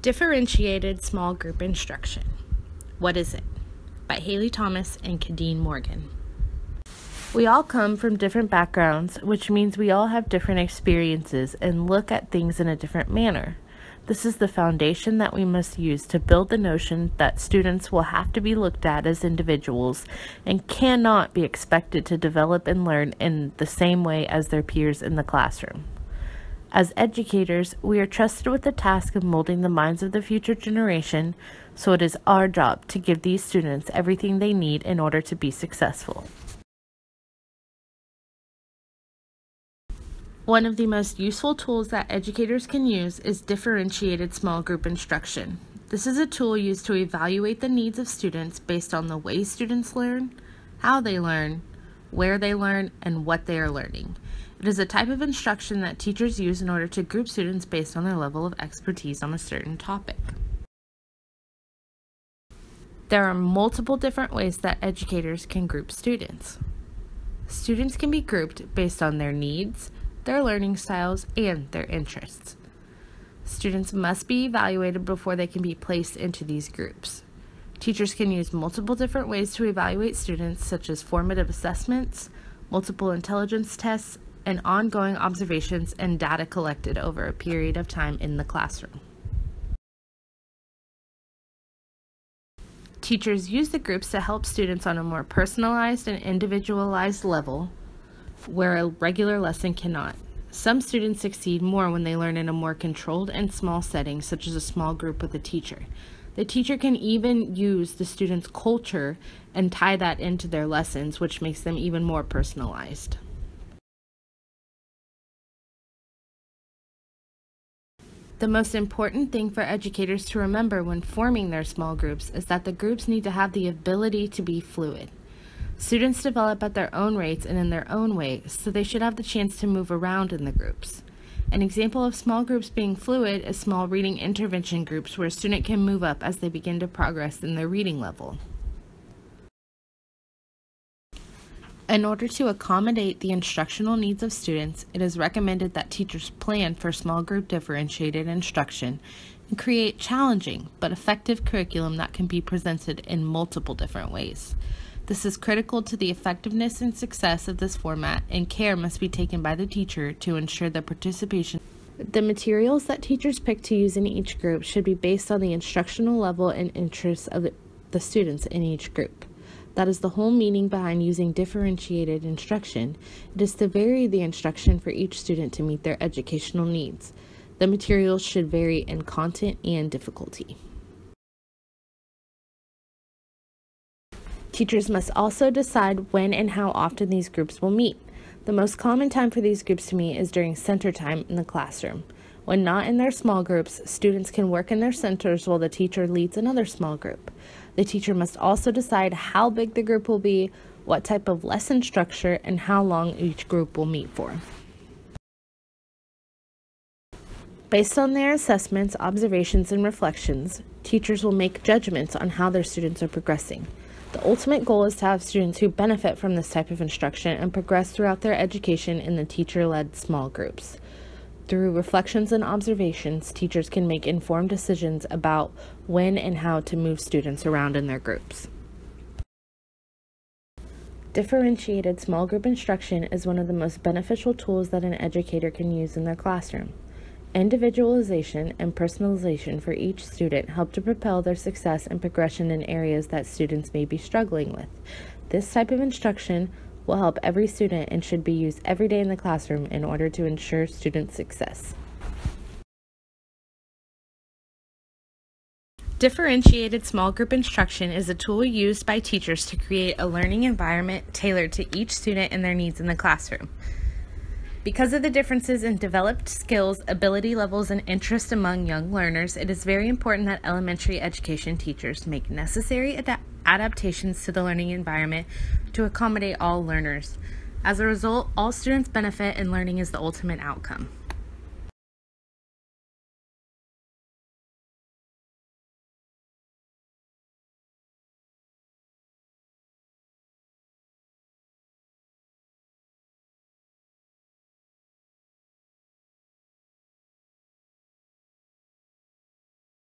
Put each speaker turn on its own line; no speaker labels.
Differentiated Small Group Instruction. What is it? By Haley Thomas and Kadeen Morgan. We all come from different backgrounds, which means we all have different experiences and look at things in a different manner. This is the foundation that we must use to build the notion that students will have to be looked at as individuals and cannot be expected to develop and learn in the same way as their peers in the classroom. As educators, we are trusted with the task of molding the minds of the future generation, so it is our job to give these students everything they need in order to be successful. One of the most useful tools that educators can use is differentiated small group instruction. This is a tool used to evaluate the needs of students based on the way students learn, how they learn, where they learn, and what they are learning. It is a type of instruction that teachers use in order to group students based on their level of expertise on a certain topic. There are multiple different ways that educators can group students. Students can be grouped based on their needs, their learning styles, and their interests. Students must be evaluated before they can be placed into these groups. Teachers can use multiple different ways to evaluate students, such as formative assessments, multiple intelligence tests, and ongoing observations and data collected over a period of time in the classroom. Teachers use the groups to help students on a more personalized and individualized level where a regular lesson cannot. Some students succeed more when they learn in a more controlled and small setting, such as a small group with a teacher. The teacher can even use the student's culture and tie that into their lessons, which makes them even more personalized. The most important thing for educators to remember when forming their small groups is that the groups need to have the ability to be fluid. Students develop at their own rates and in their own way, so they should have the chance to move around in the groups. An example of small groups being fluid is small reading intervention groups where a student can move up as they begin to progress in their reading level. In order to accommodate the instructional needs of students, it is recommended that teachers plan for small group differentiated instruction and create challenging but effective curriculum that can be presented in multiple different ways. This is critical to the effectiveness and success of this format, and care must be taken by the teacher to ensure the participation. The materials that teachers pick to use in each group should be based on the instructional level and interests of the students in each group. That is the whole meaning behind using differentiated instruction. It is to vary the instruction for each student to meet their educational needs. The materials should vary in content and difficulty. Teachers must also decide when and how often these groups will meet. The most common time for these groups to meet is during center time in the classroom. When not in their small groups, students can work in their centers while the teacher leads another small group. The teacher must also decide how big the group will be, what type of lesson structure, and how long each group will meet for. Based on their assessments, observations, and reflections, teachers will make judgments on how their students are progressing. The ultimate goal is to have students who benefit from this type of instruction and progress throughout their education in the teacher-led small groups. Through reflections and observations, teachers can make informed decisions about when and how to move students around in their groups. Differentiated small group instruction is one of the most beneficial tools that an educator can use in their classroom. Individualization and personalization for each student help to propel their success and progression in areas that students may be struggling with. This type of instruction will help every student and should be used every day in the classroom in order to ensure student success. Differentiated small group instruction is a tool used by teachers to create a learning environment tailored to each student and their needs in the classroom. Because of the differences in developed skills, ability levels, and interest among young learners, it is very important that elementary education teachers make necessary adaptations to the learning environment to accommodate all learners. As a result, all students benefit and learning is the ultimate outcome.